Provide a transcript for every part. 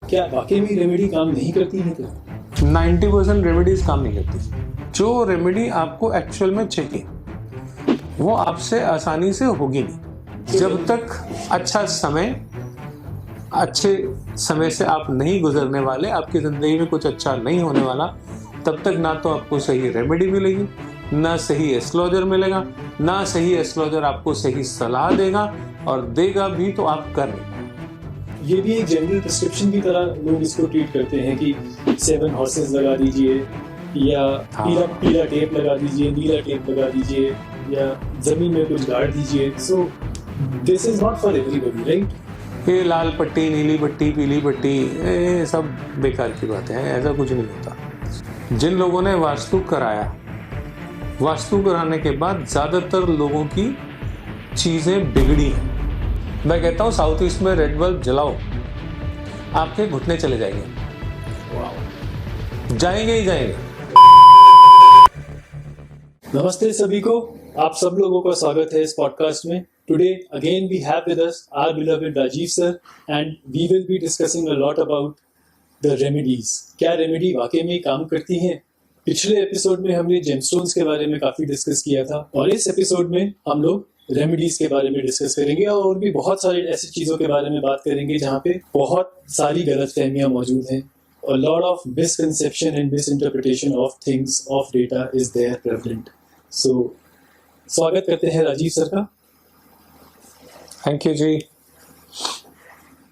क्या वाकई में रेमेडी काम नहीं करती है क्या? 90% रेमेडीज काम नहीं करती। जो रेमेडी आपको एक्चुअल में चाहिए वो आपसे आसानी से होगी नहीं। जब तक अच्छे समय से आप नहीं गुजरने वाले, आपकी ज़िंदगी में कुछ अच्छा नहीं होने वाला, तब तक ना तो आपको सही रेमेडी मिलेगी, ना सही एस्ट्रोलॉजर मिलेगा, ना सही एस्ट्रोलॉजर आपको सही सलाह देगा, और देगा भी तो आप कर नहीं पाएंगे। ये भी एक जनरल प्रिस्क्रिप्शन की तरह लोग इसको ट्रीट करते हैं कि 7 हॉर्सेस लगा दीजिए, या पीला टेप लगा दीजिए, नीला टेप लगा दीजिए, या जमीन में कुछ गाड़ दीजिए। So this is not for everybody, right? ये लाल पट्टी, नीली पट्टी, पीली पट्टी, ये सब बेकार की बातें हैं। ऐसा कुछ नहीं होता। जिन लोगों ने वास्तु कराया, वास्तु कराने के बाद ज़्यादातर लोगों की चीज़ें बिगड़ी हैं। मैं कहता हूँ साउथ ईस्ट में रेड बल्ब जलाओ, आपके घुटने चले जाएंगे, जाएंगे ही जाएंगे। नमस्ते सभी को, आप सब लोगों का स्वागत है इस पॉडकास्ट में। Today again we have with us our beloved Rajiv sir, and we will be discussing a lot about the remedies. क्या रेमेडी वाकई में काम करती हैं? पिछले एपिसोड में हमने जेमस्टोन्स के बारे में काफी डिस्कस किया था, और इस एपिसोड में हम लोग रेमेडीज के बारे में डिस्कस करेंगे, और भी बहुत सारी ऐसी चीजों के बारे में बात करेंगे जहाँ पे बहुत सारी गलतफहमियां मौजूद हैं। A lot of misconception and misinterpretation of things, of data is there prevalent. So, स्वागत करते हैं राजीव सर का। Thank you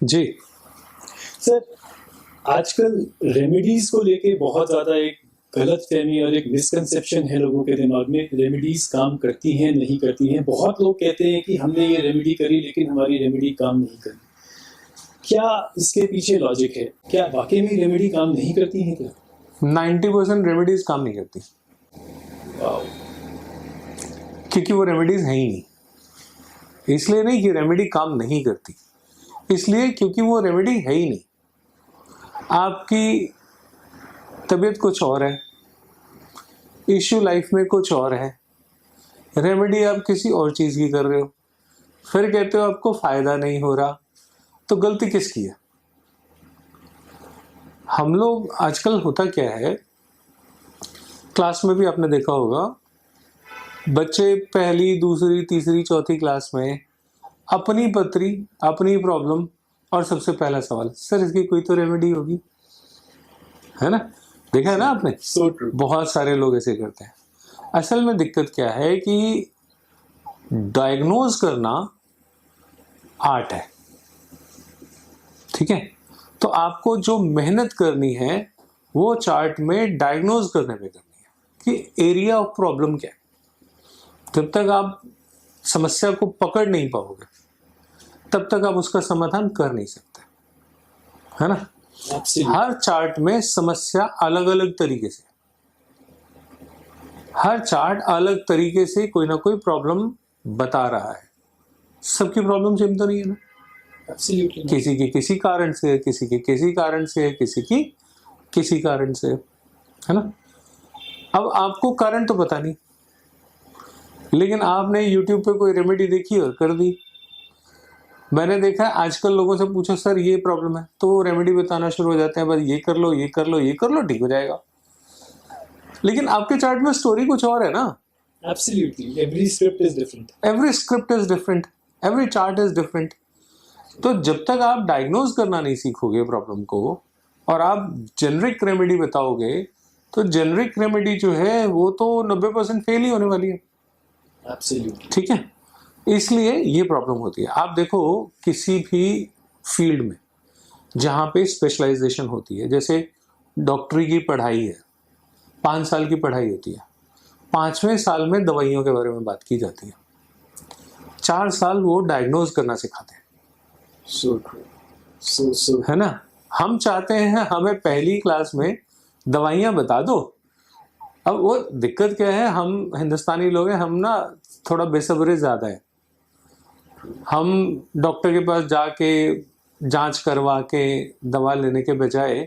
ji. सर, आजकल रेमेडीज को लेके बहुत ज्यादा एक गलतफहमी और एक मिसकंसेप्शन है लोगों के दिमाग में। रेमेडीज काम करती हैं, नहीं करती हैं। बहुत लोग कहते हैं कि हमने ये रेमेडी करी लेकिन हमारी रेमेडी काम नहीं करी। क्या इसके पीछे लॉजिक है? क्या वाकई में रेमेडी काम नहीं करती है क्या? 90% रेमेडीज काम नहीं करती, क्योंकि वो रेमेडीज है ही नहीं। इसलिए नहीं कि रेमेडी काम नहीं करती, इसलिए क्योंकि वो रेमेडी है ही नहीं। आपकी तबीयत कुछ और है, इश्यू लाइफ में कुछ और है, रेमेडी आप किसी और चीज़ की कर रहे हो, फिर कहते हो आपको फायदा नहीं हो रहा। तो गलती किसकी है? हम लोग आजकल होता क्या है, क्लास में भी आपने देखा होगा, बच्चे पहली, दूसरी, तीसरी, चौथी क्लास में अपनी पत्री, अपनी प्रॉब्लम, और सबसे पहला सवाल, सर इसकी कोई तो रेमेडी होगी, है ना? देखा है ना आपने? So true. बहुत सारे लोग ऐसे करते हैं। असल में दिक्कत क्या है कि डायग्नोज करना आर्ट है, ठीक है? तो आपको जो मेहनत करनी है वो चार्ट में डायग्नोज करने में करनी है कि एरिया ऑफ प्रॉब्लम क्या है। जब तक आप समस्या को पकड़ नहीं पाओगे तब तक आप उसका समाधान कर नहीं सकते, है ना? हर चार्ट में समस्या अलग अलग तरीके से, हर चार्ट अलग तरीके से कोई ना कोई प्रॉब्लम बता रहा है। सबकी प्रॉब्लम सेम तो नहीं है ना? Absolutely. किसी की किसी कारण से, किसी की किसी कारण से, किसी की किसी कारण से, है ना? अब आपको कारण तो पता नहीं, लेकिन आपने YouTube पे कोई रेमेडी देखी और कर दी। मैंने देखा है आजकल लोगों से पूछो सर ये प्रॉब्लम है, तो वो रेमेडी बताना शुरू हो जाते हैं, बस ये कर लो, ये कर लो, ये कर लो, ठीक हो जाएगा। लेकिन आपके चार्ट में स्टोरी कुछ और है ना? Absolutely. Every script is different. Every script is different, every chart is different. तो जब तक आप डायग्नोज करना नहीं सीखोगे प्रॉब्लम को, और आप जेनरिक रेमेडी बताओगे, तो जेनरिक रेमेडी जो है वो तो 90% फेल ही होने वाली है। Absolutely. ठीक है? इसलिए ये प्रॉब्लम होती है। आप देखो किसी भी फील्ड में जहाँ पे स्पेशलाइजेशन होती है, जैसे डॉक्टरी की पढ़ाई है, 5 साल की पढ़ाई होती है, 5वें साल में दवाइयों के बारे में बात की जाती है, 4 साल वो डायग्नोज करना सिखाते हैं। So true. So. है ना? हम चाहते हैं हमें पहली क्लास में दवाइयाँ बता दो। अब वो दिक्कत क्या है, हम हिंदुस्तानी लोग हैं, हम ना थोड़ा बेसब्रे ज़्यादा है। हम डॉक्टर के पास जाके जांच करवा के दवा लेने के बजाय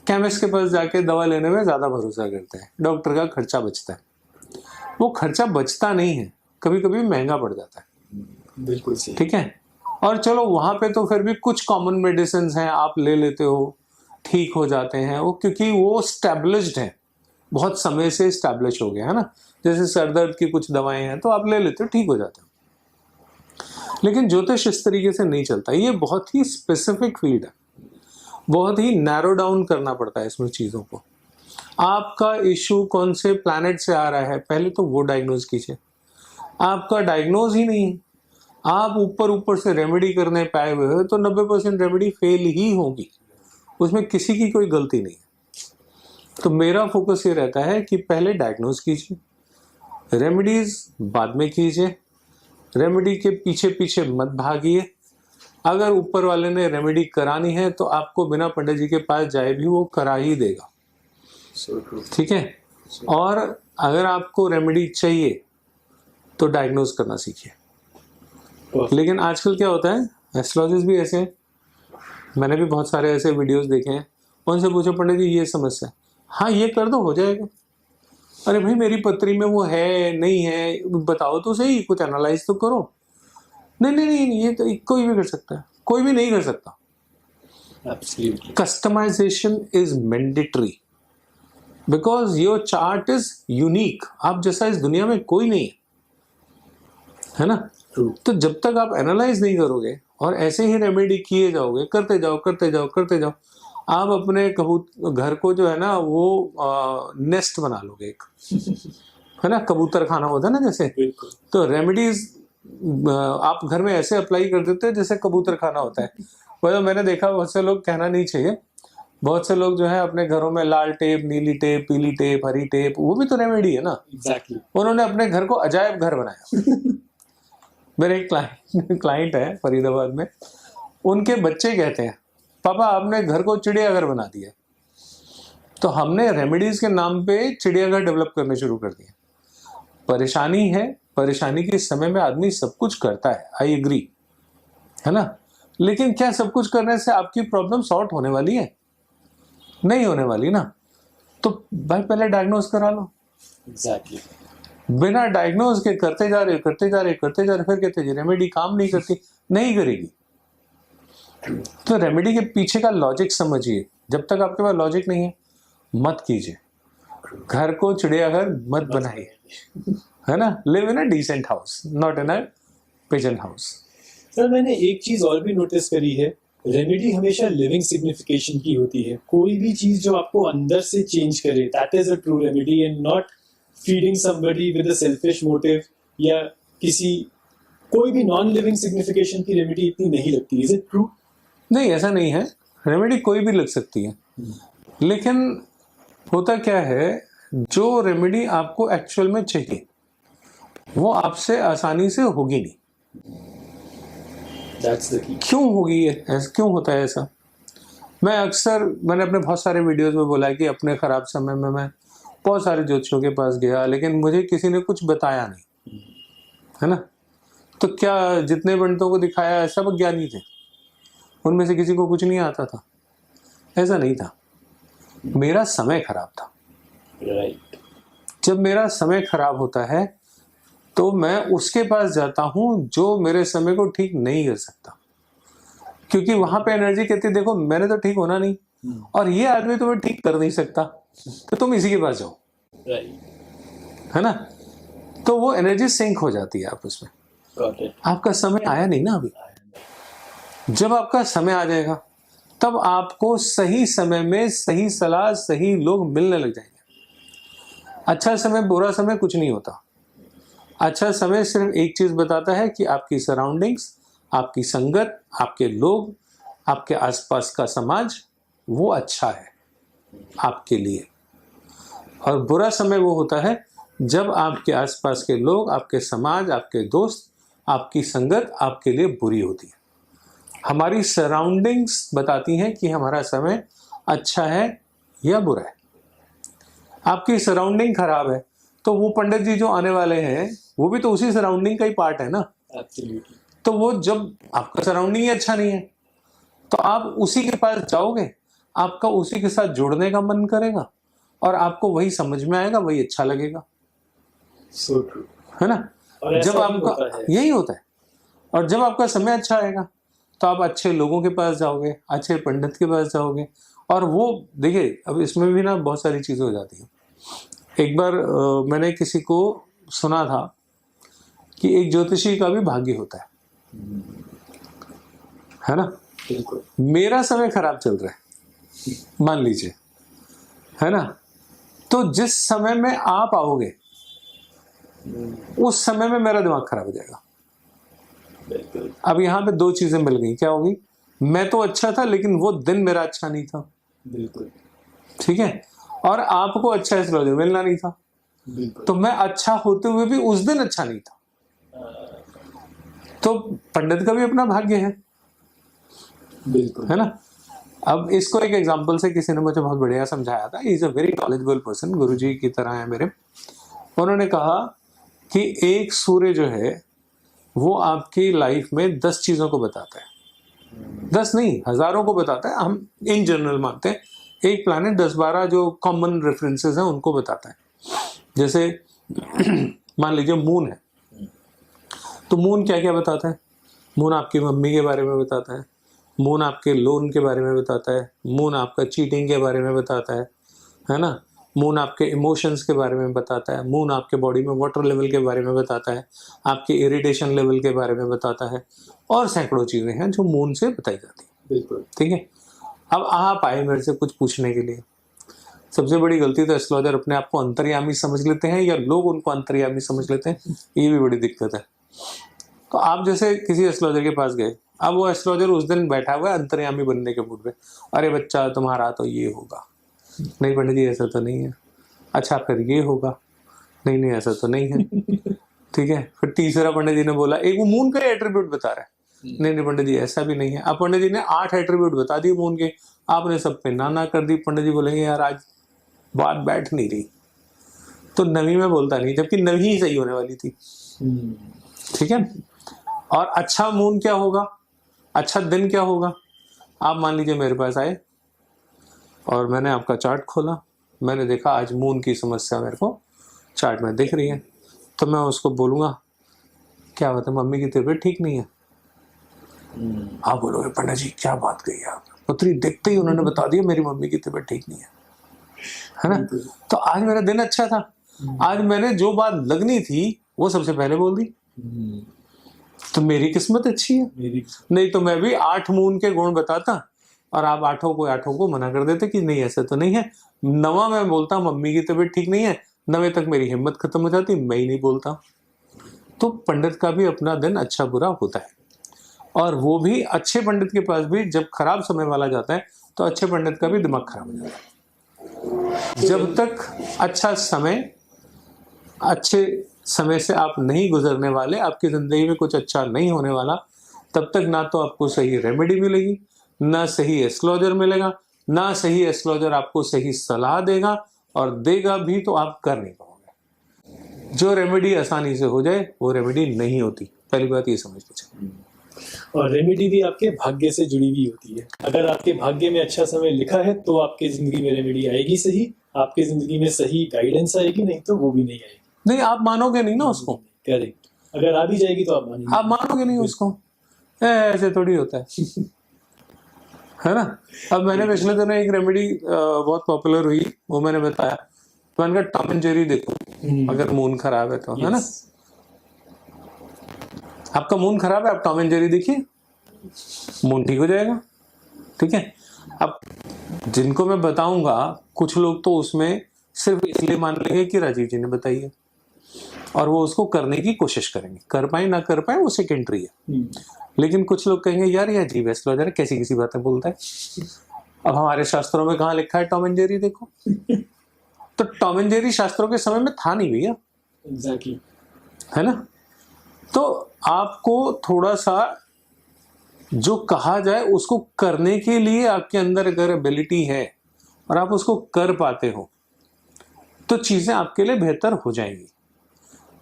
केमिस्ट के पास जाके दवा लेने में ज़्यादा भरोसा करते हैं। डॉक्टर का खर्चा बचता है, वो खर्चा बचता नहीं है, कभी कभी महंगा पड़ जाता है। बिल्कुल सही। ठीक है? और चलो वहां पे तो फिर भी कुछ कॉमन मेडिसिन हैं, आप ले लेते हो, ठीक हो जाते हैं वो, क्योंकि वो स्टैब्लिश्ड है, बहुत समय से स्टैब्लिश हो गया है ना। जैसे सर दर्द की कुछ दवाएं हैं तो आप ले लेते हो, ठीक हो जाते हो। लेकिन ज्योतिष इस तरीके से नहीं चलता, ये बहुत ही स्पेसिफिक फील्ड है, बहुत ही नैरो डाउन करना पड़ता है इसमें चीज़ों को। आपका इशू कौन से प्लैनेट से आ रहा है, पहले तो वो डायग्नोज कीजिए। आपका डायग्नोज ही नहीं है, आप ऊपर ऊपर से रेमेडी करने पाए हुए हो, तो 90% रेमेडी फेल ही होगी, उसमें किसी की कोई गलती नहीं है। तो मेरा फोकस ये रहता है कि पहले डायग्नोज कीजिए, रेमेडीज बाद में कीजिए, रेमेडी के पीछे पीछे मत भागिए। अगर ऊपर वाले ने रेमेडी करानी है तो आपको बिना पंडित जी के पास जाए भी वो करा ही देगा, ठीक है। और अगर आपको रेमेडी चाहिए तो डायग्नोज करना सीखिए। लेकिन आजकल क्या होता है, एस्ट्रोलॉजिस्ट भी ऐसे हैं, मैंने भी बहुत सारे ऐसे वीडियोस देखे हैं, उनसे पूछो पंडित जी ये समस्या है, हाँ ये कर दो हो जाएगा। अरे भाई मेरी पत्री में वो है नहीं है, बताओ तो सही, कुछ एनालाइज तो करो। नहीं नहीं नहीं, ये तो कोई भी कर सकता है, कोई भी नहीं कर सकता। Customisation is mandatory because your chart is unique, आप जैसा इस दुनिया में कोई नहीं है ना। तो जब तक आप एनालाइज नहीं करोगे और ऐसे ही रेमेडी किए जाओगे, करते जाओ करते जाओ करते जाओ, आप अपने घर को जो है ना वो नेस्ट बना लोगे एक, है ना, कबूतर खाना होता है ना जैसे। तो रेमेडीज आप घर में ऐसे अप्लाई कर देते हैं जैसे कबूतर खाना होता है। वह मैंने देखा बहुत से लोग, कहना नहीं चाहिए, बहुत से लोग जो है अपने घरों में लाल टेप, नीली टेप, पीली टेप, हरी टेप, वो भी तो रेमेडी है ना। एग्जैक्टली उन्होंने अपने घर को अजायब घर बनाया। मेरे एक क्लाइंट है फरीदाबाद में, उनके बच्चे कहते हैं पापा आपने घर को चिड़ियाघर बना दिया। तो हमने रेमेडीज के नाम पे चिड़ियाघर डेवलप करने शुरू कर दिए। परेशानी है, परेशानी के समय में आदमी सब कुछ करता है, आई एग्री, है ना। लेकिन क्या सब कुछ करने से आपकी प्रॉब्लम सॉर्ट होने वाली है? नहीं होने वाली ना। तो भाई पहले डायग्नोज करा लो। एग्जैक्टली बिना डायग्नोज के करते जा रहे करते जा रहे करते जा रहे, फिर कहते जी रेमेडी काम नहीं करती, नहीं करेगी। तो रेमेडी के पीछे का लॉजिक समझिए। जब तक आपके पास लॉजिक नहीं है मत कीजिए, घर को चिड़ियाघर मत बनाइए, है ना। Live in a decent house, not in a pigeon house. Sir मैंने एक चीज और भी नोटिस करी है, रेमेडी हमेशा लिविंग सिग्निफिकेशन की होती है। कोई भी चीज जो आपको अंदर से चेंज करे, that is a true remedy, and not feeding somebody with a selfish motive, या किसी कोई भी नॉन लिविंग सिग्निफिकेशन की रेमेडी इतनी नहीं लगती। Is it true? नहीं, ऐसा नहीं है, रेमेडी कोई भी लग सकती है। लेकिन होता क्या है, जो रेमेडी आपको एक्चुअल में चाहिए वो आपसे आसानी से होगी नहीं। That's the key. क्यों होगी ये, क्यों होता है ऐसा? मैंने अपने बहुत सारे वीडियोस में बोला है कि अपने खराब समय में मैं बहुत सारे ज्योतिषियों के पास गया, लेकिन मुझे किसी ने कुछ बताया नहीं, है ना। तो क्या जितने पंडितों को दिखाया सब ज्ञानी थे, उनमें से किसी को कुछ नहीं आता था? ऐसा नहीं था, मेरा समय खराब था। Right. जब मेरा समय खराब होता है तो मैं उसके पास जाता हूं जो मेरे समय को ठीक नहीं कर सकता, क्योंकि वहां पे एनर्जी कहती है देखो मैंने तो ठीक होना नहीं और ये आदमी तुम्हें ठीक कर नहीं सकता, तो तुम इसी के पास जाओ, Right. है ना। तो वो एनर्जी सिंक हो जाती है आपस में। Got it. आपका समय आया नहीं ना अभी। जब आपका समय आ जाएगा तब आपको सही समय में सही सलाह, सही लोग मिलने लग जाएंगे। अच्छा समय बुरा समय कुछ नहीं होता। अच्छा समय सिर्फ एक चीज बताता है कि आपकी सराउंडिंग्स, आपकी संगत, आपके लोग, आपके आसपास का समाज वो अच्छा है आपके लिए। और बुरा समय वो होता है जब आपके आसपास के लोग, आपके समाज, आपके दोस्त, आपकी संगत आपके लिए बुरी होती है। हमारी सराउंडिंग्स बताती हैं कि हमारा समय अच्छा है या बुरा है। आपकी सराउंडिंग खराब है तो वो पंडित जी जो आने वाले हैं वो भी तो उसी सराउंडिंग का ही पार्ट है ना। Absolutely. तो वो जब आपका सराउंडिंग ही अच्छा नहीं है तो आप उसी के पास जाओगे, आपका उसी के साथ जुड़ने का मन करेगा और आपको वही समझ में आएगा, वही अच्छा लगेगा। So true. है ना। और ऐसा जब ही आपका होता है। यही होता है। और जब आपका समय अच्छा आएगा तो आप अच्छे लोगों के पास जाओगे, अच्छे पंडित के पास जाओगे। और वो देखिए, अब इसमें भी ना बहुत सारी चीज़ें हो जाती हैं। एक बार मैंने किसी को सुना था कि एक ज्योतिषी का भी भाग्य होता है ना। बिल्कुल। मेरा समय खराब चल रहा है मान लीजिए, है ना, तो जिस समय में आप आओगे उस समय में मेरा दिमाग खराब हो जाएगा। बिल्कुल। अब यहाँ पे दो चीजें मिल गई, क्या होगी? मैं तो अच्छा था लेकिन वो दिन मेरा अच्छा नहीं था। बिल्कुल। ठीक है। और आपको अच्छा एस्ट्रोलॉजर मिलना नहीं था, बिल्कुल। तो मैं अच्छा होते हुए भी उस दिन अच्छा नहीं था। तो पंडित का भी अपना भाग्य है, बिल्कुल, है ना। अब इसको एक एग्जांपल से किसी ने मुझे बहुत बढ़िया समझाया था। Is a very knowledgeable person, गुरुजी की तरह है मेरे। उन्होंने कहा कि एक सूर्य जो है वो आपकी लाइफ में 10 चीजों को बताता है। 10 नहीं, हजारों को बताता है। हम इन जनरल मानते हैं एक प्लैनेट 10-12 जो कॉमन रेफरेंसेस हैं उनको बताता है। जैसे मान लीजिए मून है, तो मून क्या क्या बताता है? मून आपकी मम्मी के बारे में बताता है, मून आपके लोन के बारे में बताता है, मून आपका चीटिंग के बारे में बताता है ना। मून आपके इमोशंस के बारे में बताता है, मून आपके बॉडी में वाटर लेवल के बारे में बताता है, आपके इरिटेशन लेवल के बारे में बताता है, और सैकड़ों चीजें हैं जो मून से बताई जाती है। बिल्कुल। ठीक है। अब आप आए मेरे से कुछ पूछने के लिए। सबसे बड़ी गलती तो एस्ट्रोलॉजर अपने आप को अंतर्यामी समझ लेते हैं या लोग उनको अंतर्यामी समझ लेते हैं, ये भी बड़ी दिक्कत है। तो आप जैसे किसी एस्ट्रोलॉजर के पास गए, अब वो एस्ट्रोलॉजर उस दिन बैठा हुआ है अंतर्यामी बनने के मूड में। अरे बच्चा तुम्हारा तो ये होगा, नहीं पंडित जी ऐसा तो नहीं है। अच्छा फिर ये होगा, नहीं नहीं ऐसा तो नहीं है। ठीक है। फिर तीसरा पंडित जी ने बोला, एक वो मून का एट्रीब्यूट बता रहा है, नहीं नहीं पंडित जी ऐसा भी नहीं है। अब पंडित जी ने 8 एट्रीब्यूट बता दिए मून के, आपने सब पे ना कर दी। पंडित जी बोलेंगे यार आज बात बैठ नहीं रही, तो नवी में बोलता नहीं, जबकि नवी ही सही होने वाली थी। ठीक है। और अच्छा मून क्या होगा, अच्छा दिन क्या होगा? आप मान लीजिए मेरे पास आए और मैंने आपका चार्ट खोला, मैंने देखा आज मून की समस्या मेरे को चार्ट में दिख रही है, तो मैं उसको बोलूँगा क्या बात है, मम्मी की तबीयत ठीक नहीं है। आप बोलोगे पंडित जी क्या बात कही आप, पुत्री देखते ही उन्होंने बता दिया मेरी मम्मी की तबीयत ठीक नहीं है ना। तो आज मेरा दिन अच्छा था, आज मैंने जो बात लगनी थी वो सबसे पहले बोल दी, तो मेरी किस्मत अच्छी है। नहीं तो मैं भी 8 मून के गुण बताता और आप आठों को मना कर देते कि नहीं ऐसा तो नहीं है। नवा मैं बोलता मम्मी की तबीयत ठीक नहीं है, 9वें तक मेरी हिम्मत खत्म हो जाती, मैं ही नहीं बोलता। तो पंडित का भी अपना दिन अच्छा बुरा होता है, और वो भी अच्छे पंडित के पास भी जब खराब समय वाला जाता है तो अच्छे पंडित का भी दिमाग खराब हो जाता है। जब तक अच्छे समय से आप नहीं गुजरने वाले, आपकी जिंदगी में कुछ अच्छा नहीं होने वाला, तब तक ना तो आपको सही रेमेडी मिलेगी, ना सही एस्ट्रोलॉजर मिलेगा, ना सही एस्ट्रोलॉजर आपको सही सलाह देगा, और देगा भी तो आप कर नहीं पाओगे। जो रेमेडी आसानी से हो जाए वो रेमेडी नहीं होती, पहली बात ये समझ लीजिए। और रेमेडी भी आपके भाग्य से जुड़ी हुई होती है। अगर आपके भाग्य में अच्छा समय लिखा है तो आपकी जिंदगी में रेमेडी आएगी सही, आपकी जिंदगी में सही गाइडेंस आएगी, नहीं तो वो भी नहीं आएगी। नहीं आप मानोगे नहीं ना उसको। करेक्ट। अगर आ भी जाएगी तो आप मानोगे नहीं उसको, ऐसे थोड़ी होता है ना। अब मैंने पिछले दिनों एक रेमेडी बहुत पॉपुलर हुई, वो मैंने बताया, तो मैंने कहा टॉम एंड जेरी देखो अगर मून खराब है तो, है ना। आपका मून खराब है, आप टॉम एंड जेरी देखिए, मून ठीक हो जाएगा। ठीक है। अब जिनको मैं बताऊंगा कुछ लोग तो उसमें सिर्फ इसलिए मान लेंगे कि राजीव जी ने बताई है, और वो उसको करने की कोशिश करेंगे, कर पाए ना कर पाए वो सेकेंडरी है। लेकिन कुछ लोग कहेंगे यार ये अजीब एस्ट्रोलॉजर है, कैसी किसी बातें बोलता है। अब हमारे शास्त्रों में कहाँ लिखा है टॉम एंड जेरी देखो। तो टॉम एंड जेरी शास्त्रों के समय में था नहीं भैया। एग्जैक्टली। है ना। तो आपको थोड़ा सा जो कहा जाए उसको करने के लिए आपके अंदर अगर एबिलिटी है और आप उसको कर पाते हो तो चीजें आपके लिए बेहतर हो जाएंगी।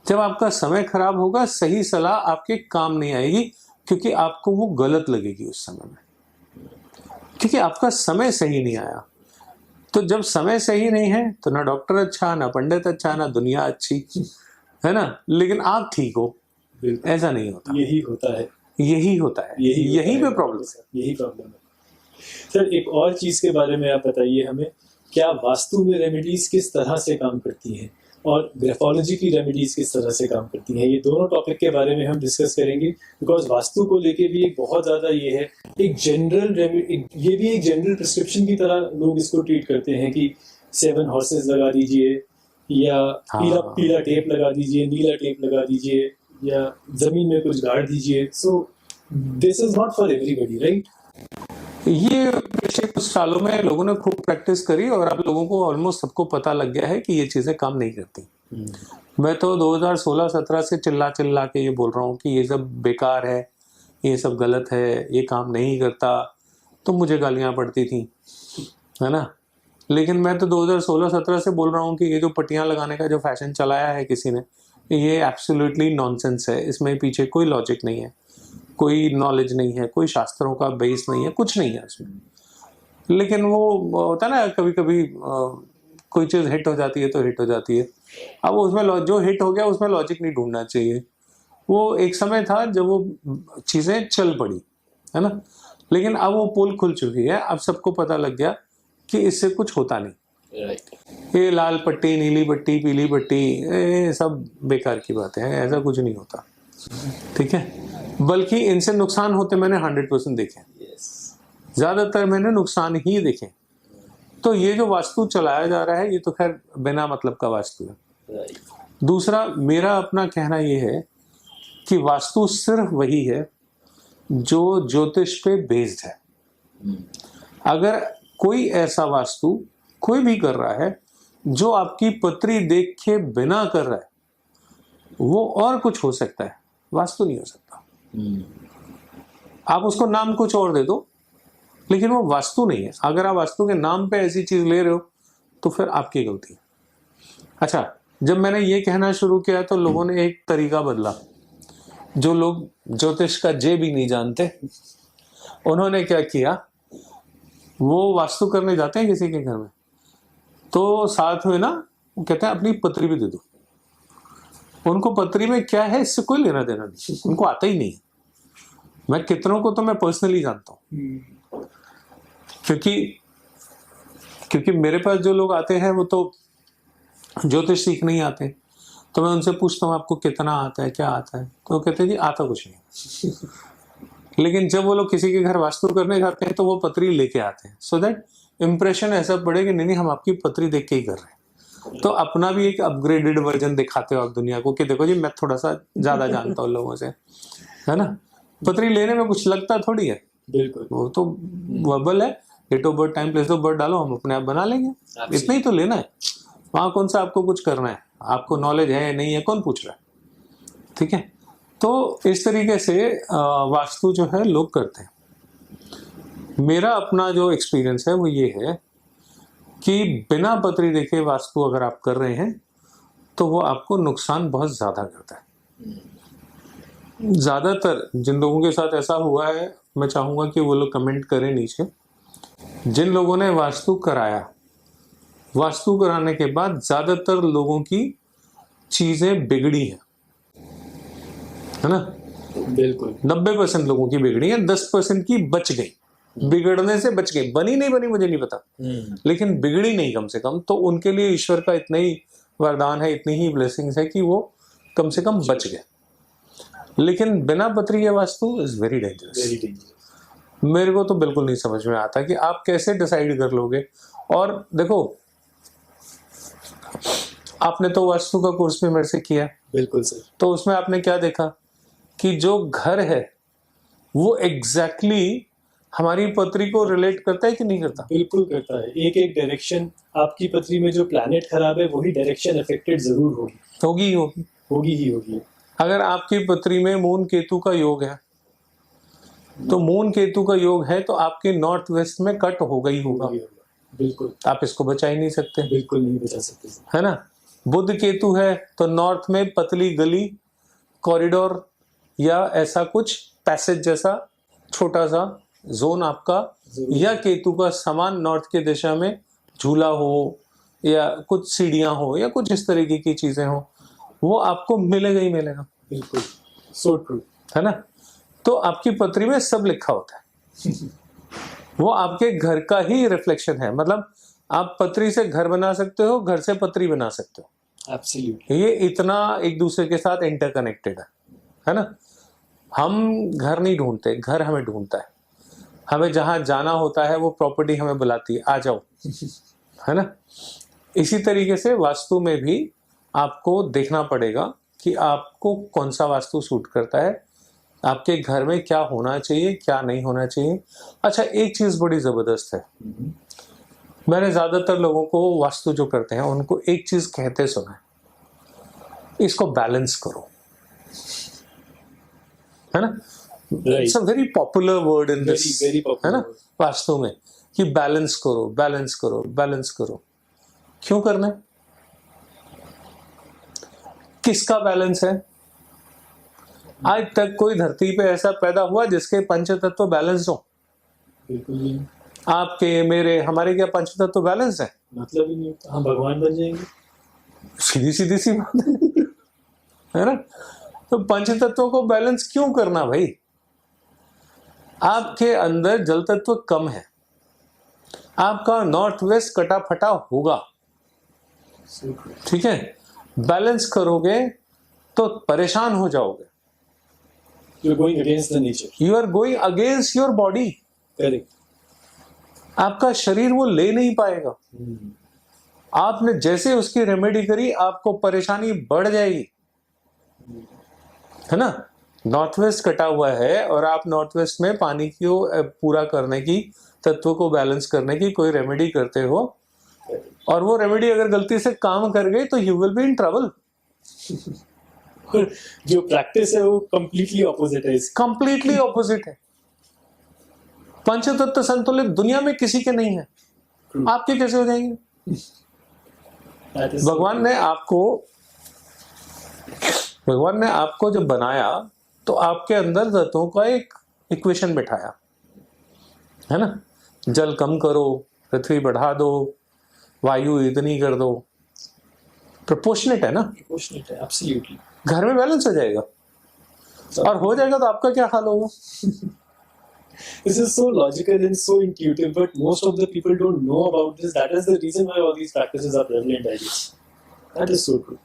जब आपका समय खराब होगा, सही सलाह आपके काम नहीं आएगी, क्योंकि आपको वो गलत लगेगी उस समय में, क्योंकि आपका समय सही नहीं आया। तो जब समय सही नहीं है तो ना डॉक्टर अच्छा, ना पंडित अच्छा, ना दुनिया अच्छी, है ना। लेकिन आप ठीक हो, ऐसा नहीं होता। यही होता है। यही होता है, यही पे प्रॉब्लम है। यही प्रॉब्लम है सर। एक और चीज के बारे में आप बताइए हमें, क्या वास्तु में रेमेडीज किस तरह से काम करती हैं और ग्राफोलॉजी की रेमेडीज किस तरह से काम करती हैं? ये दोनों टॉपिक के बारे में हम डिस्कस करेंगे, बिकॉज वास्तु को लेके भी एक बहुत ज्यादा ये है, एक जनरल ये भी एक जनरल प्रिस्क्रिप्शन की तरह लोग इसको ट्रीट करते हैं कि 7 हॉर्सेस लगा दीजिए, या पीला टेप लगा दीजिए, नीला टेप लगा दीजिए, या जमीन में कुछ गाड़ दीजिए। So this is not for everybody, right? ये पिछले कुछ सालों में लोगों ने खूब प्रैक्टिस करी और अब लोगों को ऑलमोस्ट सबको पता लग गया है कि ये चीजें काम नहीं करती। मैं तो 2016-17 से चिल्ला के ये बोल रहा हूँ कि ये सब बेकार है, ये सब गलत है, ये काम नहीं करता, तो मुझे गालियां पड़ती थी, है ना। लेकिन मैं तो 2016-17 से बोल रहा हूँ कि ये जो पट्टियां लगाने का जो फैशन चलाया है किसी ने, ये एब्सोल्युटली नॉनसेंस है। इसमें पीछे कोई लॉजिक नहीं है, कोई नॉलेज नहीं है, कोई शास्त्रों का बेस नहीं है, कुछ नहीं है उसमें। लेकिन वो होता है ना, कभी कभी कोई चीज़ हिट हो जाती है तो हिट हो जाती है। अब उसमें जो हिट हो गया उसमें लॉजिक नहीं ढूंढना चाहिए। वो एक समय था जब वो चीज़ें चल पड़ी, है ना। लेकिन अब वो पोल खुल चुकी है, अब सबको पता लग गया कि इससे कुछ होता नहीं। ये लाल पट्टी, नीली पट्टी, पीली पट्टी, ये सब बेकार की बातें हैं, ऐसा कुछ नहीं होता, ठीक है। बल्कि इनसे नुकसान होते मैंने 100% देखे, ज्यादातर मैंने नुकसान ही देखे। तो ये जो वास्तु चलाया जा रहा है ये तो खैर बिना मतलब का वास्तु है। दूसरा, मेरा अपना कहना ये है कि वास्तु सिर्फ वही है जो ज्योतिष पे बेस्ड है। अगर कोई ऐसा वास्तु कोई भी कर रहा है जो आपकी पत्री देख के बिना कर रहा है, वो और कुछ हो सकता है, वास्तु नहीं हो सकता। आप उसको नाम कुछ और दे दो, लेकिन वो वास्तु नहीं है। अगर आप वास्तु के नाम पे ऐसी चीज ले रहे हो तो फिर आपकी गलती है। अच्छा, जब मैंने ये कहना शुरू किया तो लोगों ने एक तरीका बदला। जो लोग ज्योतिष का जे भी नहीं जानते, उन्होंने क्या किया, वो वास्तु करने जाते हैं किसी के घर में, तो साथ में ना वो कहते हैं अपनी पत्री भी दे दो। उनको पत्री में क्या है इससे कोई लेना देना नहीं, उनको आता ही नहीं। मैं कितनों को तो मैं पर्सनली जानता हूँ, क्योंकि मेरे पास जो लोग आते हैं वो तो ज्योतिष सीखने ही आते हैं। तो मैं उनसे पूछता हूँ आपको कितना आता है, क्या आता है, तो वो कहते हैं जी आता कुछ नहीं। लेकिन जब वो लोग किसी के घर वास्तु करने जाते हैं तो वो पत्री लेके आते हैं, सो दैट इम्प्रेशन ऐसा पड़े कि नहीं हम आपकी पत्री देख के ही कर रहे हैं। तो अपना भी एक अपग्रेडेड वर्जन दिखाते हो आप दुनिया को कि देखो जी मैं थोड़ा सा ज्यादा जानता हूँ लोगों से, है ना। पत्री लेने में कुछ लगता थोड़ी है, बिल्कुल, वो तो वर्बल है, date of birth, time, place of birth डालो, हम अपने आप बना लेंगे। इतना ही तो लेना है, वहां कौन सा आपको कुछ करना है, आपको नॉलेज है नहीं है कौन पूछ रहा है, ठीक है। तो इस तरीके से वास्तु जो है लोग करते हैं। मेरा अपना जो एक्सपीरियंस है वो ये है कि बिना पत्री देखे वास्तु अगर आप कर रहे हैं तो वो आपको नुकसान बहुत ज्यादा करता है। ज्यादातर जिन लोगों के साथ ऐसा हुआ है, मैं चाहूंगा कि वो लोग कमेंट करें नीचे। जिन लोगों ने वास्तु कराया, वास्तु कराने के बाद ज्यादातर लोगों की चीजें बिगड़ी है ना। बिल्कुल 90% लोगों की बिगड़ी है, 10% की बच गई, बिगड़ने से बच गई। बनी नहीं बनी मुझे नहीं पता, लेकिन बिगड़ी नहीं कम से कम। तो उनके लिए ईश्वर का इतना ही वरदान है, इतनी ही ब्लेसिंग्स है कि वो कम से कम बच गए। लेकिन बिना पत्री के वास्तु इज वेरी डेंजरस। मेरे को तो बिल्कुल नहीं समझ में आता कि आप कैसे डिसाइड कर लोगे। और देखो, आपने तो वास्तु का कोर्स भी मेरे से किया, बिल्कुल सर। तो उसमें आपने क्या देखा कि जो घर है वो एग्जैक्टली हमारी पत्री को रिलेट करता है कि नहीं करता? बिल्कुल करता है। एक एक डायरेक्शन आपकी पत्री में जो प्लैनेट खराब है वही डायरेक्शन अफेक्टेड जरूर होगी ही होगी। अगर आपकी पत्री में मून केतु का योग है तो मून केतु का योग है तो आपके नॉर्थ वेस्ट में कट होगा ही होगा। बिल्कुल, आप इसको बचा ही नहीं सकते, बिल्कुल नहीं बचा सकते, है ना। बुध केतु है तो नॉर्थ में पतली गली, कॉरिडोर या ऐसा कुछ पैसेज जैसा छोटा सा जोन आपका, या केतु का समान नॉर्थ के दिशा में झूला हो या कुछ सीढ़ियां हो या कुछ इस तरीके की चीजें हो, वो आपको मिलेगा ही मिलेगा। बिल्कुल, सो ट्रू, है ना। तो आपकी पत्री में सब लिखा होता है। वो आपके घर का ही रिफ्लेक्शन है। मतलब आप पत्री से घर बना सकते हो, घर से पत्री बना सकते हो। एब्सोल्युटली। ये इतना एक दूसरे के साथ इंटरकनेक्टेड है ना। हम घर नहीं ढूंढते, घर हमें ढूंढता है। हमें जहां जाना होता है वो प्रॉपर्टी हमें बुलाती है, आ जाओ, है ना। इसी तरीके से वास्तु में भी आपको देखना पड़ेगा कि आपको कौन सा वास्तु सूट करता है, आपके घर में क्या होना चाहिए, क्या नहीं होना चाहिए। अच्छा, एक चीज बड़ी जबरदस्त है, मैंने ज्यादातर लोगों को वास्तु जो करते हैं उनको एक चीज कहते सुना है, इसको बैलेंस करो, है ना। It's a very popular word in this, very है ना, वास्तु में, कि बैलेंस करो, बैलेंस करो, बैलेंस करो। क्यों करना है? किसका बैलेंस है? आज तक कोई धरती पे ऐसा पैदा हुआ जिसके पंच तत्व बैलेंस हो? बिल्कुल नहीं। आपके, मेरे, हमारे क्या पंच तत्व बैलेंस है? मतलब ही नहीं, हम भगवान बन जाएंगे। सीधी सीधी सी बात है ना। तो पंच तत्वों को बैलेंस क्यों करना भाई? आपके अंदर जल तत्व कम है, आपका नॉर्थ वेस्ट कटा फटा होगा, ठीक है। बैलेंस करोगे तो परेशान हो जाओगे। You are going against the nature, you are going against your body. Correct. आपका शरीर वो ले नहीं पाएगा। आपने जैसे उसकी रेमेडी करी, आपको परेशानी बढ़ जाएगी, है ना। नॉर्थ वेस्ट कटा हुआ है और आप नॉर्थ वेस्ट में पानी को पूरा करने की, तत्व को बैलेंस करने की कोई रेमेडी करते हो, और वो रेमेडी अगर गलती से काम कर गई तो you will be in trouble. जो प्रैक्टिस है वो कंप्लीटली ऑपोजिट है। कंप्लीटली ऑपोजिट है। पंचतत्व संतुलित दुनिया में किसी के नहीं है, आपके कैसे हो जाएंगे? भगवान ने आपको जब बनाया तो आपके अंदर तत्वों का एक इक्वेशन बिठाया, है ना। जल कम करो, पृथ्वी बढ़ा दो, वायु इतनी कर दो। प्रोपोर्शनेट है ना, प्रोपोर्शनेट है, एब्सोल्युटली। घर में बैलेंस हो जाएगा, और हो जाएगा तो आपका क्या हाल होगा? This is so logical and so intuitive, but most of the people don't know about this. That is the reason why all these practices are prevalent, I guess. That is so true.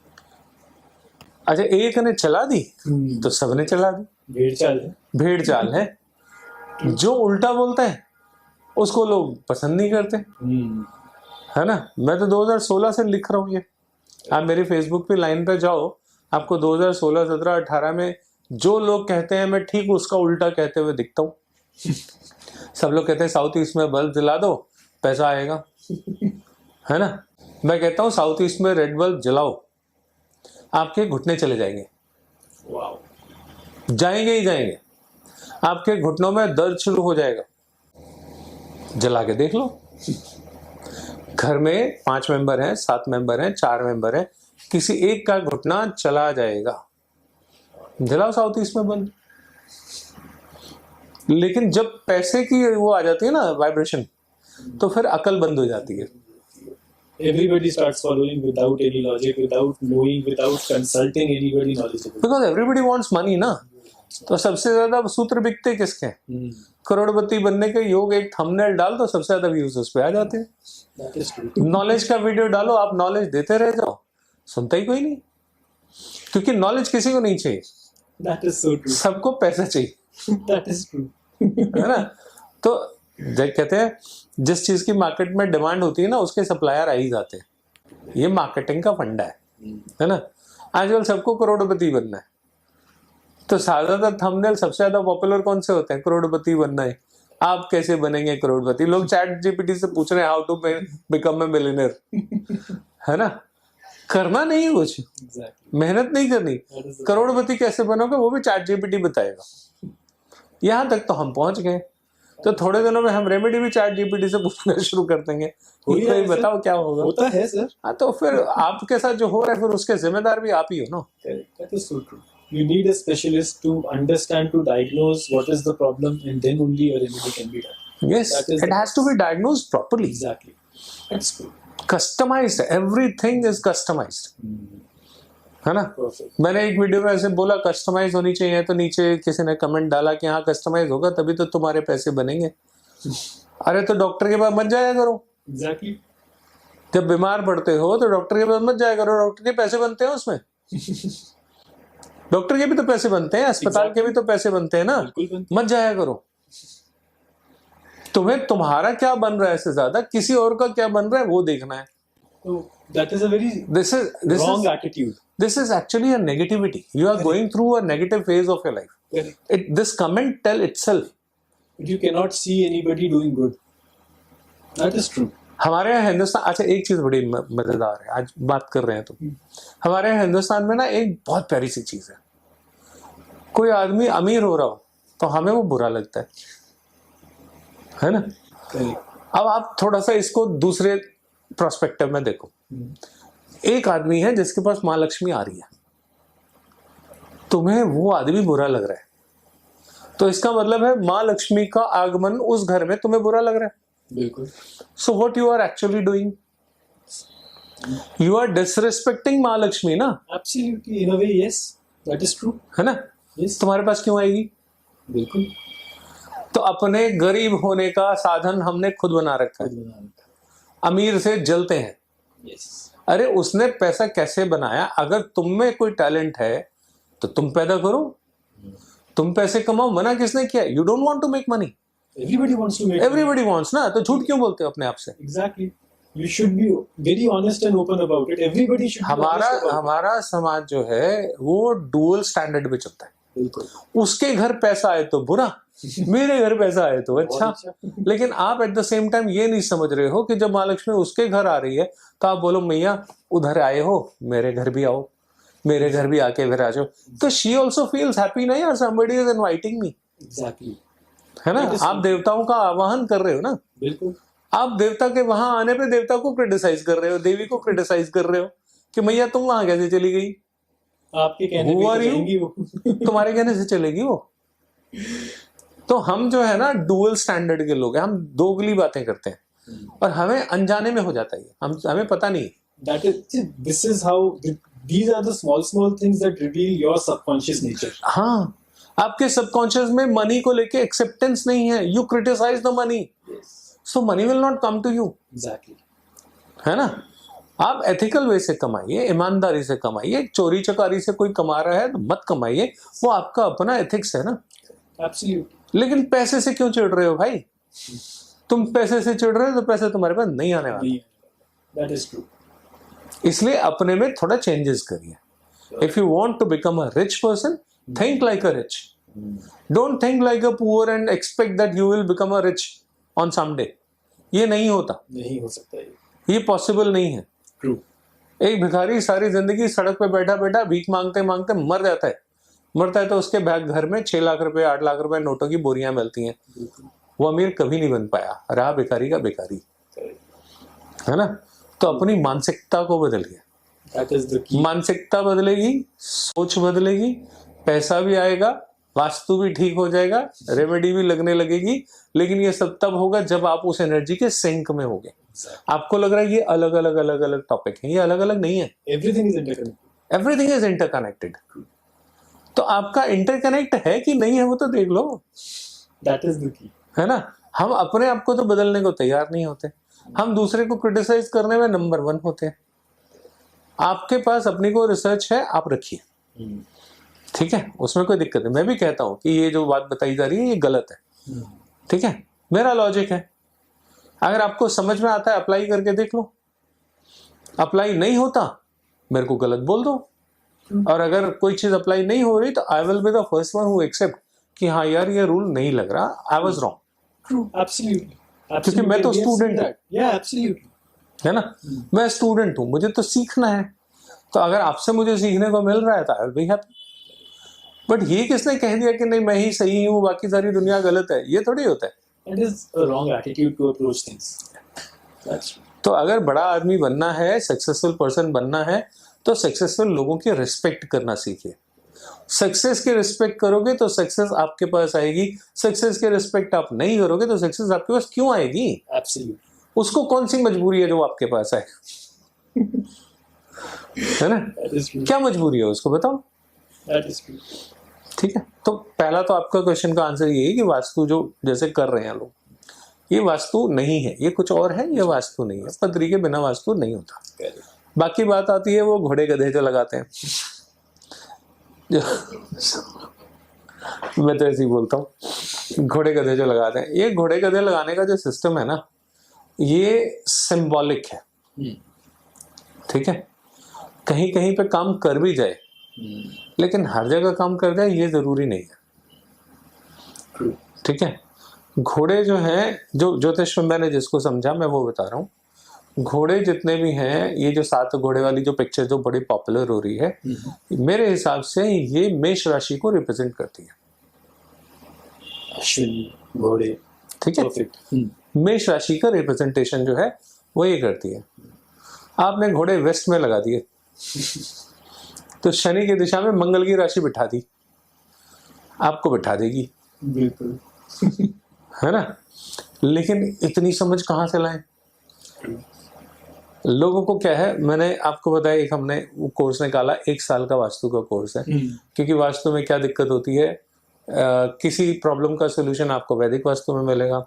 अच्छा, एक ने चला दी तो सबने चला दी। भेड़ चाल है। भेड़ चाल है। जो उल्टा बोलता है उसको लोग पसंद नहीं करते, है ना। मैं तो 2016 से लिख रहा हूँ ये। आप मेरे फेसबुक पे लाइन पे जाओ, आपको 2016, 17, 18 में जो लोग कहते हैं मैं ठीक उसका उल्टा कहते हुए दिखता हूँ। सब लोग कहते हैं साउथ ईस्ट में बल्ब जला दो, पैसा आएगा, है ना। मैं कहता हूँ साउथ ईस्ट में रेड बल्ब जलाओ, आपके घुटने चले जाएंगे। वाओ। जाएंगे ही जाएंगे, आपके घुटनों में दर्द शुरू हो जाएगा। जला के देख लो। घर में 5 मेंबर हैं, 7 मेंबर हैं, 4 मेंबर हैं, किसी एक का घुटना चला जाएगा। जलाओ साउथ ईस्ट में बल्ब। लेकिन जब पैसे की वो आ जाती है ना, वाइब्रेशन, तो फिर अकल बंद हो जाती है। Everybody starts following without any logic, without knowing, without consulting anybody knowledgeable. Because everybody wants money ना। तो सबसे ज्यादा सूत्र बिकते किसके? करोड़पति बनने के योग। एक थंबनेल डाल दो, सबसे ज्यादा व्यूज उस पे आ जाते हैं। That is true. नॉलेज का वीडियो डालो, आप नॉलेज देते रह जाओ, सुनता ही कोई नहीं, क्योंकि नॉलेज किसी को नहीं चाहिए। That is so true. सबको पैसा चाहिए। That is true. है ना। तो कहते हैं जिस चीज की मार्केट में डिमांड होती है ना, उसके सप्लायर आ ही जाते हैं। ये मार्केटिंग का फंडा है ना। आजकल सबको करोड़पति बनना है, तो ज्यादातर थंबनेल सबसे ज्यादा पॉपुलर कौन से होते हैं? करोड़पति बनना है। आप कैसे बनेंगे करोड़पति? लोग चैट जीपीटी से पूछ रहे हैं how to become a millionaire, है ना। करना नहीं कुछ, Exactly. मेहनत नहीं करनी। करोड़पति कैसे बनोगे वो भी चैट जीपीटी बताएगा। यहां तक तो हम पहुंच गए, तो थोड़े दिनों में हम रेमेडी भी चैट जीपीटी से पूछना शुरू कर देंगे। कोई बताओ क्या होगा। होता है सर। हाँ, तो फिर आपके साथ जो हो रहा है फिर उसके जिम्मेदार भी आप ही हो ना। That is so true. You need a specialist to understand, to diagnose what is the problem, and then only a remedy can be done. Yes, it has to be diagnosed properly. Exactly. That's true. Customized, everything is customized, है ना। Perfect. मैंने एक video में ऐसे बोला customise होनी चाहिए, तो नीचे किसी ने कमेंट डाला कि हाँ कस्टमाइज होगा तभी तो तुम्हारे पैसे बनेंगे। अरे तो डॉक्टर के पास मत जाया करो। Exactly. जब बीमार पड़ते हो तो डॉक्टर के पास मत जाया करो, डॉक्टर के पैसे बनते हैं उसमें। डॉक्टर के भी तो पैसे बनते हैं, अस्पताल के भी तो पैसे बनते हैं ना। बिल्कुल बनते मत जाया करो। तुम्हें तुम्हारा क्या बन रहा है से ज्यादा किसी और का क्या बन रहा है वो देखना है। So that is a very This wrong is attitude. this is actually a negativity. You are going through a negative phase of your life. Correct. This comment tell itself. But you cannot see anybody doing good. That is true. हमारे यहाँ हिंदुस्तान, अच्छा एक चीज बड़ी मजेदार है, आज बात कर रहे हैं तो हमारे यहाँ हिंदुस्तान में ना एक बहुत प्यारी सी चीज है, कोई आदमी अमीर हो रहा हो तो हमें वो बुरा लगता है ना। Correct. अब आप थोड़ा सा इसको दूसरे प्रोस्पेक्टिव में देखो। एक आदमी है जिसके पास माँ लक्ष्मी आ रही है, तुम्हें वो आदमी बुरा लग रहा है, तो इसका मतलब है माँ लक्ष्मी का आगमन उस घर में तुम्हें बुरा लग रहा है। बिल्कुल। So what you are actually doing, you are disrespecting माँ लक्ष्मी ना। Absolutely, in a way, yes, that is true. है ना। Yes. तुम्हारे पास क्यों आएगी? बिल्कुल। तो अपने गरीब होने का साधन हमने खुद बना रखा है, अमीर से जलते हैं। Yes. अरे उसने पैसा कैसे बनाया? अगर तुम में कोई टैलेंट है तो तुम पैदा करो, तुम पैसे कमाओ। मना किसने किया? You don't want to make money, Everybody wants to make. Everybody wants ना, तो झूठ क्यों बोलते हो अपने आप से? Exactly. You should be very honest and open about it. Everybody should be हमारा honest about it. हमारा समाज जो है वो डुअल स्टैंडर्ड पे चलता है। बिल्कुल। उसके घर पैसा आए तो बुरा, मेरे घर पैसा आए तो बहुत अच्छा। अच्छा। लेकिन आप एट द सेम टाइम ये नहीं समझ रहे हो कि जब माँ लक्ष्मी उसके घर आ रही है तो आप बोलो मैया उधर आए हो, मेरे घर भी आओ, मेरे घर भी आके फिर आ जाओ। तो शी ऑल्सो फील्स हैप्पी ना, यार somebody is inviting me, Exactly. है ना। आप देवताओं का आवाहन कर रहे हो ना, बिल्कुल। आप देवता के वहां आने पे देवता को क्रिटिसाइज कर रहे हो, देवी को क्रिटिसाइज कर रहे हो कि मैया तुम वहां कैसे चली गई, आपके कहने Who पे are तो you? जाएंगी वो। तुम्हारे कहने से चलेगी वो। तो हम जो है ना डुअल स्टैंडर्ड के लोग हैं, हम दोगली बातें करते हैं और हमें अनजाने में हो जाता है, हमें पता नहीं। That is, see, this is how these are the small things that reveal your subconscious nature. हाँ, आपके सबकॉन्शियस में मनी को लेके एक्सेप्टेंस नहीं है, you criticise the money, Yes. So money will not come to you, Exactly. है ना। आप एथिकल वे से कमाइए, ईमानदारी से कमाइए, चोरी चकारी से कोई कमा रहा है तो मत कमाइए, वो आपका अपना एथिक्स है ना। Absolutely. लेकिन पैसे से क्यों चिढ़ रहे हो भाई? तुम पैसे से चिढ़ रहे हो तो पैसे तुम्हारे पास नहीं आने वाले। That is true. इसलिए अपने में थोड़ा चेंजेस करिए। If you want to become a rich person, think like a rich, don't think like a poor and expect that you will become a rich on some day. ये नहीं होता, नहीं हो सकता ये पॉसिबल नहीं है। True. एक भिखारी सारी जिंदगी सड़क पे बैठा बैठा भीख मांगते मांगते मर जाता है, मरता है तो उसके बैग घर में 6 लाख रुपए 8 लाख रुपए नोटों की बोरियां मिलती हैं। वो अमीर कभी नहीं बन पाया, रहा भिखारी का भिखारी, है ना। तो अपनी मानसिकता को बदलिए, That is the key. मानसिकता बदलेगी, सोच बदलेगी, पैसा भी आएगा, वास्तु भी ठीक हो जाएगा, रेमेडी भी लगने लगेगी। लेकिन ये सब तब होगा जब आप उस एनर्जी के सिंक में होगे। आपको लग रहा है ये अलग अलग अलग अलग टॉपिक है, ये अलग अलग नहीं है। Everything is interconnected. Everything is interconnected. तो आपका इंटरकनेक्ट है कि नहीं है वो तो देख लो, That is the key. है ना। हम अपने आप को तो बदलने को तैयार नहीं होते, हम दूसरे को क्रिटिसाइज करने में नंबर 1 होते हैं। आपके पास अपनी को रिसर्च है, आप रखिए, ठीक है, उसमें कोई दिक्कत नहीं। मैं भी कहता हूं कि ये जो बात बताई जा रही है ये गलत है, ठीक है, मेरा लॉजिक है। अगर आपको समझ में आता है अप्लाई करके देख लो, अप्लाई नहीं होता मेरे को गलत बोल दो, और अगर कोई चीज अप्लाई नहीं हो रही तो I will be the first one who accept कि हाँ यार ये रूल नहीं लग रहा, I was wrong, True. Absolutely. क्योंकि मैं तो We have seen student हूं। that. Yeah, absolutely. है ना। मैं स्टूडेंट हूं, मुझे तो सीखना है, तो अगर आपसे मुझे सीखने को मिल रहा है तो I will be happy. But ये किसने कह दिया कि नहीं मैं ही सही हूँ बाकी सारी दुनिया गलत है? ये थोड़ी होता है। That is a wrong attitude to approach things. That's true. तो अगर बड़ा आदमी बनना है, सक्सेसफुल पर्सन बनना है, तो सक्सेसफुल लोगों की रिस्पेक्ट करना सीखिए। सक्सेस की रिस्पेक्ट करोगे तो सक्सेस आपके पास आएगी, सक्सेस की रिस्पेक्ट आप नहीं करोगे तो सक्सेस आपके पास क्यों आएगी? Absolutely. उसको कौन सी मजबूरी है जो आपके पास आए? है ना? That is true. क्या मजबूरी है उसको बताओ। That is true. ठीक है, तो पहला तो आपका क्वेश्चन का आंसर ये है कि वास्तु जो जैसे कर रहे हैं लोग, ये वास्तु नहीं है, ये कुछ और है, ये वास्तु नहीं है। पत्री के बिना वास्तु नहीं होता। Correct. बाकी बात आती है वो घोड़े गधे जो लगाते हैं, जो मैं तो ऐसे ही बोलता हूँ, घोड़े गधे जो लगाते हैं, ये घोड़े गधे लगाने का जो सिस्टम है ना, ये सिंबॉलिक है। ठीक है, कहीं कहीं पे काम कर भी जाए, लेकिन हर जगह काम कर जाए ये जरूरी नहीं है। True. ठीक है, घोड़े जो हैं, जो ज्योतिष में मैंने जिसको समझा मैं वो बता रहा हूँ। घोड़े जितने भी हैं, ये जो 7 घोड़े वाली जो पिक्चर जो बड़ी पॉपुलर हो रही है, मेरे हिसाब से ये मेष राशि को रिप्रेजेंट करती है। अश्विनी घोड़े। ठीक है, Perfect. मेष राशि का रिप्रेजेंटेशन जो है वो ये करती है। आपने घोड़े वेस्ट में लगा दिए तो शनि की दिशा में मंगल की राशि बिठा दी, आपको बिठा देगी, बिल्कुल। है ना? लेकिन इतनी समझ कहाँ से लाएं? लोगों को क्या है, मैंने आपको बताया, एक हमने वो कोर्स निकाला, 1 साल का वास्तु का कोर्स है। क्योंकि वास्तु में क्या दिक्कत होती है, किसी प्रॉब्लम का सोल्यूशन आपको वैदिक वास्तु में मिलेगा,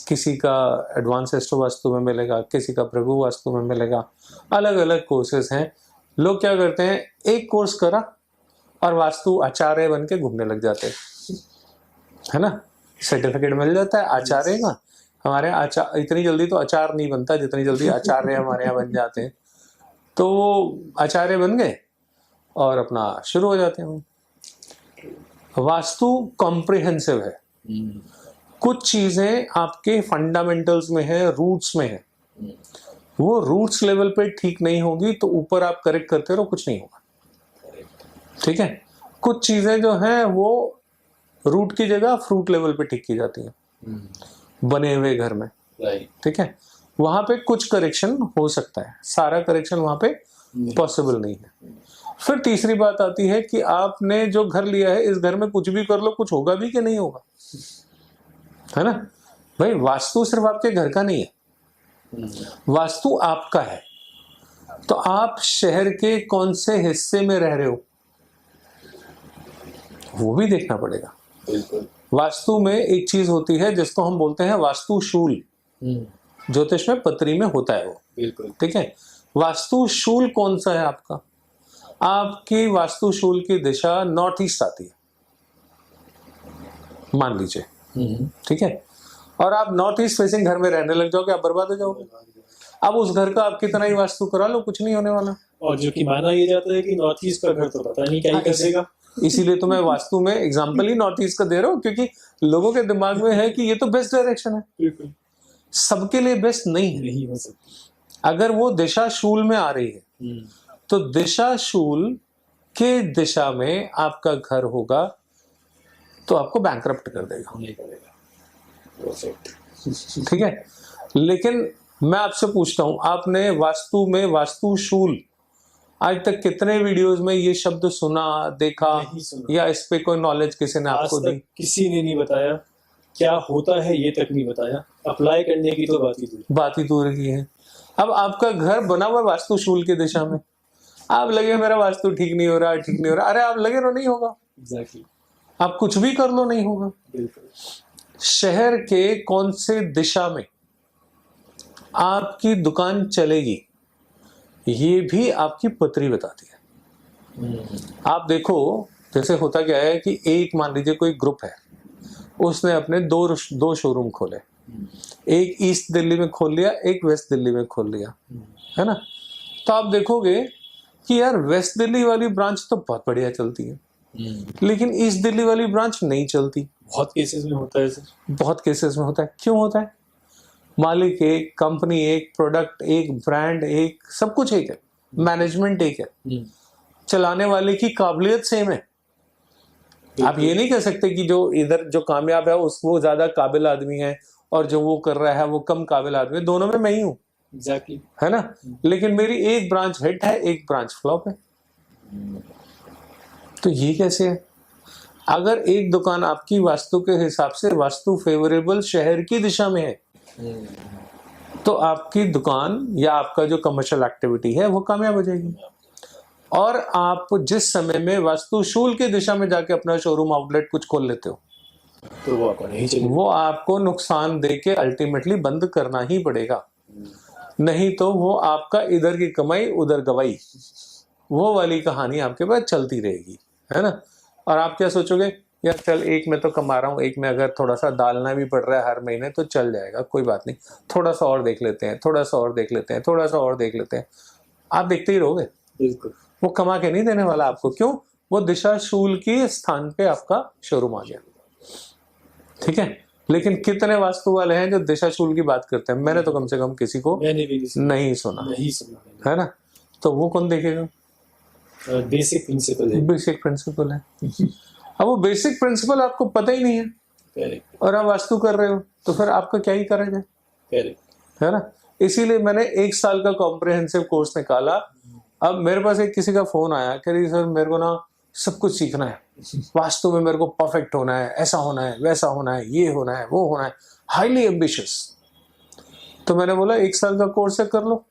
किसी का एडवांस एस्ट्रो वास्तु में मिलेगा, किसी का प्रभु वास्तु में मिलेगा। अलग अलग कोर्सेज हैं। लोग क्या करते हैं, एक कोर्स करा और वास्तु आचार्य बन के घूमने लग जाते हैं, है ना? सर्टिफिकेट मिल जाता है आचार्य का। हमारे यहाँ इतनी जल्दी तो अचार नहीं बनता जितनी जल्दी आचार्य हमारे यहाँ बन जाते हैं। तो वो आचार्य बन गए और अपना शुरू हो जाते हैं। वास्तु कॉम्प्रिहेंसिव है। कुछ चीजें आपके फंडामेंटल्स में है, रूट्स में है, वो रूट्स लेवल पे ठीक नहीं होगी तो ऊपर आप करेक्ट करते रहो, कुछ नहीं होगा। ठीक है, कुछ चीजें जो हैं वो रूट की जगह फ्रूट लेवल पे ठीक की जाती हैं बने हुए घर में। ठीक है, वहां पे कुछ करेक्शन हो सकता है, सारा करेक्शन वहां पे पॉसिबल नहीं है। फिर तीसरी बात आती है कि आपने जो घर लिया है, इस घर में कुछ भी कर लो, कुछ होगा भी कि नहीं होगा, है ना? भाई वास्तु सिर्फ आपके घर का नहीं है, वास्तु आपका है। तो आप शहर के कौन से हिस्से में रह रहे हो वो भी देखना पड़ेगा। बिल्कुल। वास्तु में एक चीज होती है जिसको हम बोलते हैं वास्तुशूल। ज्योतिष में पत्री में होता है वो। बिल्कुल। ठीक है, वास्तुशूल कौन सा है आपका? आपकी वास्तुशूल की दिशा नॉर्थ ईस्ट आती है, मान लीजिए। ठीक है, और आप नॉर्थ ईस्ट फेसिंग घर में रहने लग जाओगे, आप बर्बाद हो जाओगे। अब उस घर का आप कितना ही वास्तु करा लो, कुछ नहीं होने वाला। और जो कि माना ये जाता है कि नॉर्थ ईस्ट का घर तो पता नहीं क्या ही कर देगा। इसीलिए तो मैं वास्तु में एग्जांपल ही नॉर्थ ईस्ट का दे रहा हूँ, क्योंकि लोगों के दिमाग में है कि ये तो बेस्ट डायरेक्शन है। बिल्कुल। सबके लिए बेस्ट नहीं है। नहीं हो सकता। अगर वो दिशा शूल में आ रही है तो दिशा शूल के दिशा में आपका घर होगा तो आपको बैंकरप्ट कर देगा। नहीं करेगा। परफेक्ट। ठीक है, लेकिन मैं आपसे पूछता हूं, आपने वास्तु में वास्तुशूल आज तक कितने वीडियोस में ये शब्द सुना, देखा, नहीं सुना। या इस पे कोई नॉलेज किसी ने आज आपको दी? तक किसी ने नहीं बताया, क्या होता है ये तक नहीं बताया। अप्लाई करने की तो बात ही दूर की है। अब आपका घर बना हुआ वास्तुशूल की दिशा में, आप लगे मेरा वास्तु ठीक नहीं हो रहा, ठीक नहीं हो रहा, अरे आप लगे रो नहीं होगा। एग्जैक्टली। आप कुछ भी कर लो नहीं होगा। बिल्कुल। शहर के कौन से दिशा में आपकी दुकान चलेगी ये भी आपकी पत्री बताती है। आप देखो, जैसे होता क्या है कि एक मान लीजिए कोई ग्रुप है, उसने अपने दो शोरूम खोले, एक ईस्ट दिल्ली में खोल लिया, एक वेस्ट दिल्ली में खोल लिया, है ना? तो आप देखोगे कि यार वेस्ट दिल्ली वाली ब्रांच तो बहुत बढ़िया चलती है, लेकिन ईस्ट दिल्ली वाली ब्रांच नहीं चलती। बहुत केसेस में होता है सर। बहुत केसेस में होता है। क्यों होता है? मालिक एक, कंपनी एक, प्रोडक्ट एक, ब्रांड एक, सब कुछ एक है, मैनेजमेंट एक है, चलाने वाले की काबिलियत सेम है। आप ये नहीं कह सकते कि जो इधर जो कामयाब है वो ज्यादा काबिल आदमी है और जो वो कर रहा है वो कम काबिल आदमी है। दोनों में मैं ही हूँ। एग्जैक्टली। है ना? लेकिन मेरी एक ब्रांच हिट है, एक ब्रांच फ्लॉप है। तो ये कैसे है? अगर एक दुकान आपकी वास्तु के हिसाब से वास्तु फेवरेबल शहर की दिशा में है तो आपकी दुकान या आपका जो कमर्शियल एक्टिविटी है वो कामयाब हो जाएगी। और आप जिस समय में वास्तुशूल की दिशा में जाके अपना शोरूम आउटलेट कुछ खोल लेते हो, तो वो आपको नहीं चाहिए। वो आपको नुकसान दे के अल्टीमेटली बंद करना ही पड़ेगा, नहीं तो वो आपका इधर की कमाई उधर गवाई, वो वाली कहानी आपके पास चलती रहेगी, है ना। और आप क्या सोचोगे, यार चल एक में तो कमा रहा हूँ, एक में अगर थोड़ा सा डालना भी पड़ रहा है हर महीने तो चल जाएगा, कोई बात नहीं, थोड़ा सा और देख लेते हैं, थोड़ा सा और देख लेते हैं, थोड़ा सा और देख लेते हैं। आप देखते ही रहोगे, बिल्कुल। वो कमा के नहीं देने वाला आपको। क्यों? वो दिशाशूल के स्थान पे आपका शोरूम आ गया, ठीक है। लेकिन कितने वास्तु वाले हैं जो दिशाशूल की बात करते हैं? मैंने तो कम से कम किसी को मैंने भी नहीं सुना, है ना। तो वो कौन देखेगा? बेसिक प्रिंसिपल है। बेसिक प्रिंसिपल है। अब वो बेसिक प्रिंसिपल आपको पता ही नहीं है, करेक्ट, और आप वास्तु कर रहे हो, तो फिर आपका क्या ही करा जाए, करेक्ट, है ना। इसीलिए मैंने 1 साल का कॉम्प्रिहेंसिव कोर्स निकाला। अब मेरे पास एक किसी का फोन आया, कह रही सर मेरे को ना सब कुछ सीखना है, वास्तु में मेरे को परफेक्ट होना है, ऐसा होना है, वैसा होना है, ये होना है, वो होना है, हाईली एम्बिशियस। तो मैंने बोला 1 साल का कोर्स है, कर लो।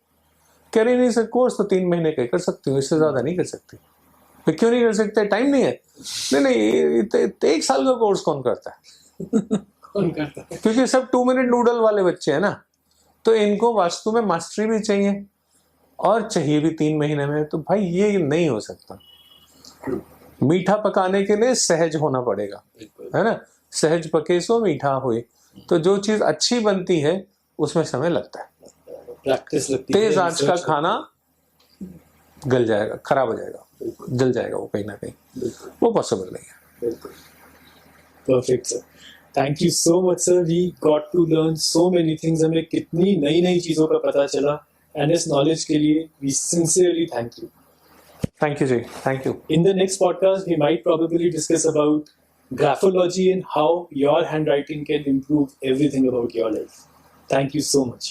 कह रही नहीं सर कोर्स तो 3 महीने का कर सकती हूँ, इससे ज्यादा नहीं कर सकती। तो क्यों नहीं कर सकते? टाइम नहीं है। नहीं 1 साल का कोर्स कौन करता है? कौन करता है? क्योंकि सब 2 मिनट नूडल वाले बच्चे हैं ना, तो इनको वास्तु में मास्टरी भी चाहिए, और चाहिए भी 3 महीने में। तो भाई ये नहीं हो सकता। मीठा पकाने के लिए सहज होना पड़ेगा, है ना। सहज पके सो मीठा होए। तो जो चीज अच्छी बनती है उसमें समय लगता है। प्रैक्टिस लगती है। तेज आंच का खाना गल जाएगा, खराब हो जाएगा, जल जाएगा वो कहीं ना कहीं, वो पॉसिबल नहीं है। Perfect sir, thank you so much sir, we got to learn so many things. हमें कितनी नई नई चीजों का पता चला, एंड इस नॉलेज के लिए we sincerely thank you. Thank you, Jay. Thank you. In the next podcast, we might probably discuss about graphology and how your handwriting can improve everything about your life. Thank you so much.